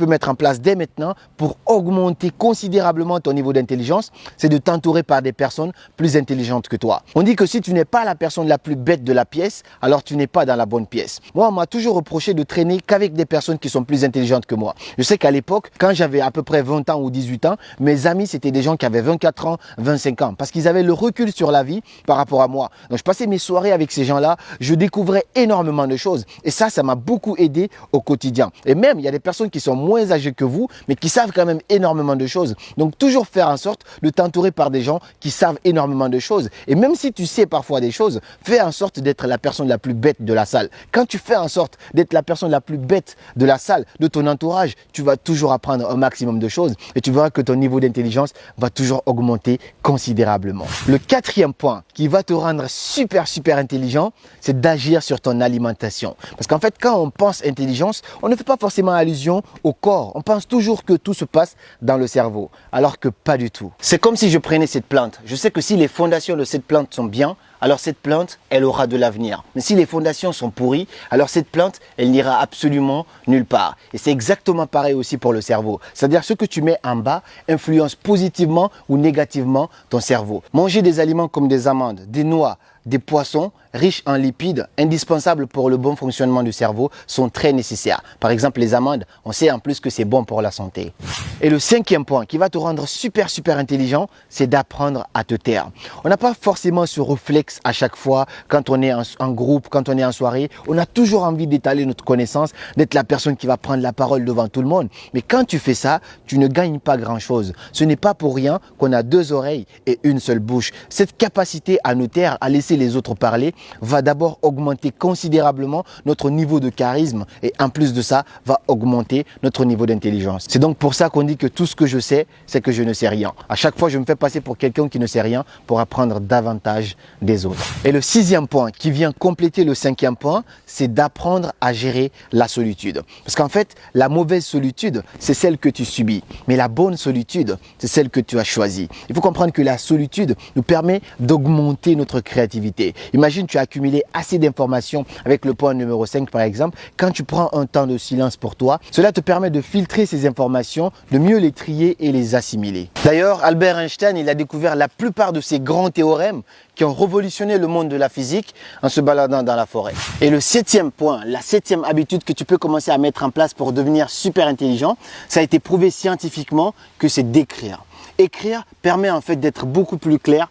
peux mettre en place dès maintenant pour augmenter considérablement ton niveau d'intelligence, c'est de t'entourer par des personnes plus intelligentes que toi. On dit que si tu n'es pas la personne la plus bête de la pièce, alors tu n'es pas dans la bonne pièce. Moi, on m'a toujours reproché de traîner qu'avec des personnes qui sont plus intelligentes que moi. Je sais qu'à l'époque, quand j'avais à peu près 20 ans ou 18 ans, mes amis, c'était des gens qui avaient 24 ans, 25 ans, parce qu'ils avaient le recul sur la vie par rapport à moi. Donc, je passais mes soirées avec ces gens-là, je découvrais énormément de choses. Et ça m'a beaucoup aidé au quotidien. Et même, il y a des personnes qui sont moins âgées que vous, mais qui savent quand même énormément de choses. Donc, toujours faire en sorte de t'entourer par des gens qui savent énormément de choses. Et même si tu sais parfois des choses, fais en sorte d'être la personne la plus bête de la salle. Quand tu fais en sorte d'être la personne la plus bête de la salle, de ton entourage, tu vas toujours apprendre un maximum de choses et tu verras que ton niveau d'intelligence va toujours augmenter considérablement. Le quatrième point qui va te rendre super intelligent, c'est d'agir sur ton alimentation. Parce qu'en fait, quand on pense intelligence, on ne fait pas forcément allusion au corps. On pense toujours que tout se passe dans le cerveau, alors que pas du tout. C'est comme si je prenais cette plante. Je sais que si les fondations de cette plante sont bien, alors cette plante, elle aura de l'avenir. Mais si les fondations sont pourries, alors cette plante, elle n'ira absolument nulle part. Et c'est exactement pareil aussi pour le cerveau. C'est-à-dire ce que tu mets en bas influence positivement ou négativement ton cerveau. Manger des aliments comme des amandes, des noix, des poissons riches en lipides, indispensables pour le bon fonctionnement du cerveau, sont très nécessaires. Par exemple, les amandes, on sait en plus que c'est bon pour la santé. Et le cinquième point qui va te rendre super intelligent, c'est d'apprendre à te taire. On n'a pas forcément ce réflexe à chaque fois, quand on est en groupe, quand on est en soirée, on a toujours envie d'étaler notre connaissance, d'être la personne qui va prendre la parole devant tout le monde. Mais quand tu fais ça, tu ne gagnes pas grand-chose. Ce n'est pas pour rien qu'on a deux oreilles et une seule bouche. Cette capacité à nous taire, à laisser les autres parler, va d'abord augmenter considérablement notre niveau de charisme et en plus de ça, va augmenter notre niveau d'intelligence. C'est donc pour ça qu'on dit que tout ce que je sais, c'est que je ne sais rien. À chaque fois, je me fais passer pour quelqu'un qui ne sait rien pour apprendre davantage des autres. Et le sixième point qui vient compléter le cinquième point, c'est d'apprendre à gérer la solitude. Parce qu'en fait, la mauvaise solitude, c'est celle que tu subis. Mais la bonne solitude, c'est celle que tu as choisie. Il faut comprendre que la solitude nous permet d'augmenter notre créativité. Imagine, tu as accumulé assez d'informations avec le point numéro 5 par exemple. Quand tu prends un temps de silence pour toi, cela te permet de filtrer ces informations, de mieux les trier et les assimiler. D'ailleurs, Albert Einstein, il a découvert la plupart de ces grands théorèmes qui ont révolutionné le monde de la physique en se baladant dans la forêt. Et le septième point, la septième habitude que tu peux commencer à mettre en place pour devenir super intelligent, ça a été prouvé scientifiquement que c'est d'écrire. Écrire permet en fait d'être beaucoup plus clair